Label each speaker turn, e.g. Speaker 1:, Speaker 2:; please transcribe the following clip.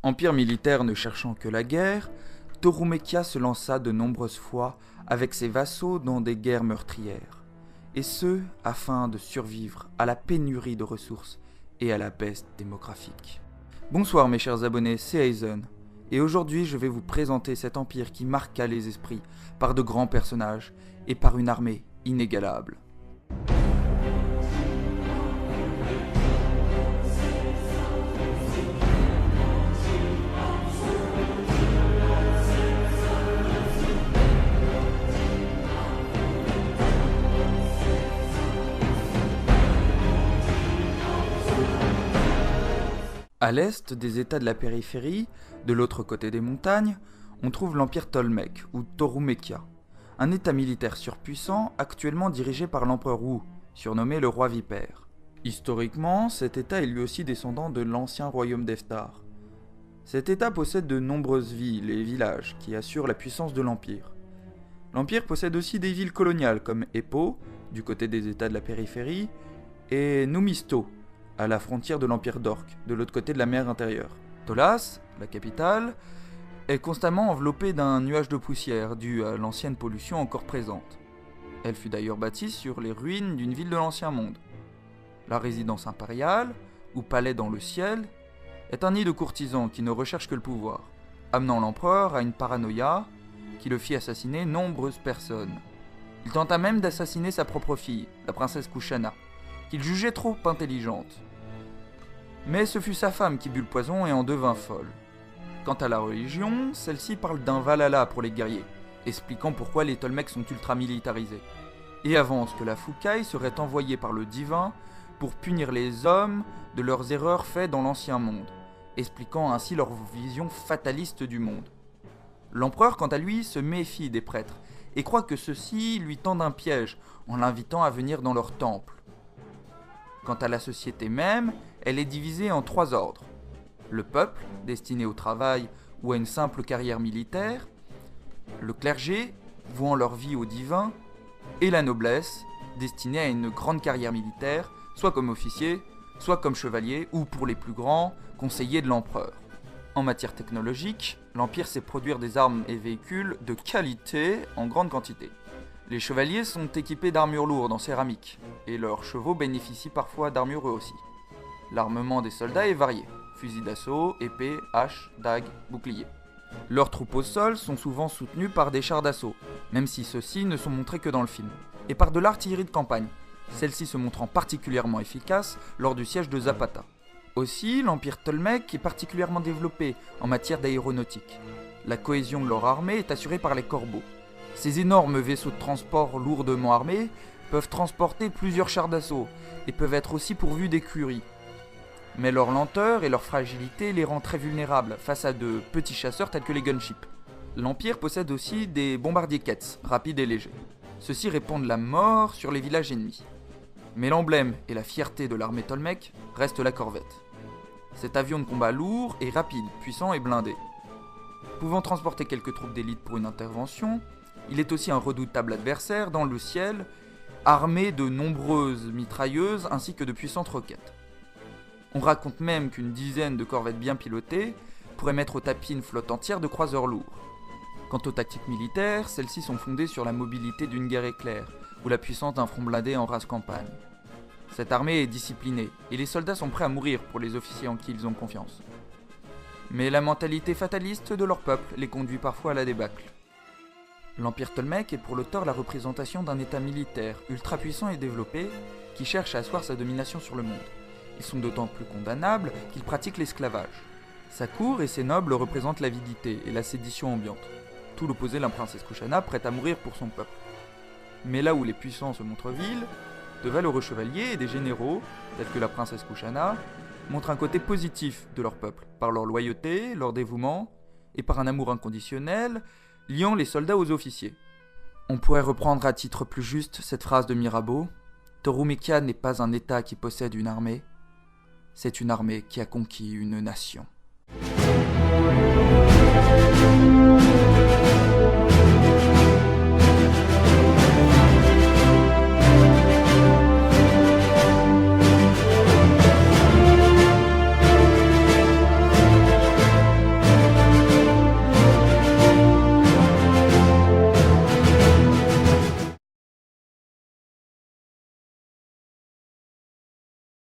Speaker 1: Empire militaire ne cherchant que la guerre, Torumekia se lança de nombreuses fois avec ses vassaux dans des guerres meurtrières, et ce, afin de survivre à la pénurie de ressources et à la baisse démographique. Bonsoir mes chers abonnés, c'est Aizen, et aujourd'hui je vais vous présenter cet empire qui marqua les esprits par de grands personnages et par une armée inégalable. À l'est des États de la périphérie, de l'autre côté des montagnes, on trouve l'Empire Tolmec, ou Torumekia, un État militaire surpuissant actuellement dirigé par l'empereur Wu, surnommé le roi vipère. Historiquement, cet État est lui aussi descendant de l'ancien royaume d'Eftar. Cet État possède de nombreuses villes et villages qui assurent la puissance de l'Empire. L'Empire possède aussi des villes coloniales comme Eppo, du côté des États de la périphérie, et Numisto, à la frontière de l'Empire d'Orc, de l'autre côté de la mer intérieure. Tolas, la capitale, est constamment enveloppée d'un nuage de poussière dû à l'ancienne pollution encore présente. Elle fut d'ailleurs bâtie sur les ruines d'une ville de l'Ancien Monde. La résidence impériale, ou palais dans le ciel, est un nid de courtisans qui ne recherchent que le pouvoir, amenant l'empereur à une paranoïa qui le fit assassiner nombreuses personnes. Il tenta même d'assassiner sa propre fille, la princesse Kushana, qu'il jugeait trop intelligente. Mais ce fut sa femme qui but le poison et en devint folle. Quant à la religion, celle-ci parle d'un Valhalla pour les guerriers, expliquant pourquoi les Tolmecs sont ultra-militarisés, et avance que la Fukai serait envoyée par le divin pour punir les hommes de leurs erreurs faites dans l'ancien monde, expliquant ainsi leur vision fataliste du monde. L'empereur, quant à lui, se méfie des prêtres, et croit que ceux-ci lui tendent un piège en l'invitant à venir dans leur temple. Quant à la société même, elle est divisée en 3 ordres. Le peuple, destiné au travail ou à une simple carrière militaire, le clergé, vouant leur vie au divin, et la noblesse, destinée à une grande carrière militaire, soit comme officier, soit comme chevalier, ou pour les plus grands, conseiller de l'empereur. En matière technologique, l'Empire sait produire des armes et véhicules de qualité en grande quantité. Les chevaliers sont équipés d'armures lourdes en céramique, et leurs chevaux bénéficient parfois d'armures eux aussi. L'armement des soldats est varié, fusils d'assaut, épées, haches, dagues, boucliers. Leurs troupes au sol sont souvent soutenues par des chars d'assaut, même si ceux-ci ne sont montrés que dans le film, et par de l'artillerie de campagne, celle-ci se montrant particulièrement efficace lors du siège de Zapata. Aussi, l'Empire Tolmec est particulièrement développé en matière d'aéronautique. La cohésion de leur armée est assurée par les corbeaux. Ces énormes vaisseaux de transport lourdement armés peuvent transporter plusieurs chars d'assaut et peuvent être aussi pourvus d'écuries. Mais leur lenteur et leur fragilité les rend très vulnérables face à de petits chasseurs tels que les gunships. L'Empire possède aussi des bombardiers Ketz, rapides et légers. Ceux-ci répandent la mort sur les villages ennemis. Mais l'emblème et la fierté de l'armée Tolmec restent la corvette. Cet avion de combat lourd est rapide, puissant et blindé. Pouvant transporter quelques troupes d'élite pour une intervention, il est aussi un redoutable adversaire dans le ciel, armé de nombreuses mitrailleuses ainsi que de puissantes roquettes. On raconte même qu'une dizaine de corvettes bien pilotées pourraient mettre au tapis une flotte entière de croiseurs lourds. Quant aux tactiques militaires, celles-ci sont fondées sur la mobilité d'une guerre éclair ou la puissance d'un front blindé en race campagne. Cette armée est disciplinée et les soldats sont prêts à mourir pour les officiers en qui ils ont confiance. Mais la mentalité fataliste de leur peuple les conduit parfois à la débâcle. L'Empire Tolmec est pour l'auteur la représentation d'un état militaire ultra puissant et développé qui cherche à asseoir sa domination sur le monde. Ils sont d'autant plus condamnables qu'ils pratiquent l'esclavage. Sa cour et ses nobles représentent l'avidité et la sédition ambiante. Tout l'opposé la princesse Kushana prête à mourir pour son peuple. Mais là où les puissants se montrent vils, de valeureux chevaliers et des généraux, tels que la princesse Kushana, montrent un côté positif de leur peuple, par leur loyauté, leur dévouement, et par un amour inconditionnel, liant les soldats aux officiers. On pourrait reprendre à titre plus juste cette phrase de Mirabeau: Torumekia n'est pas un État qui possède une armée, c'est une armée qui a conquis une nation.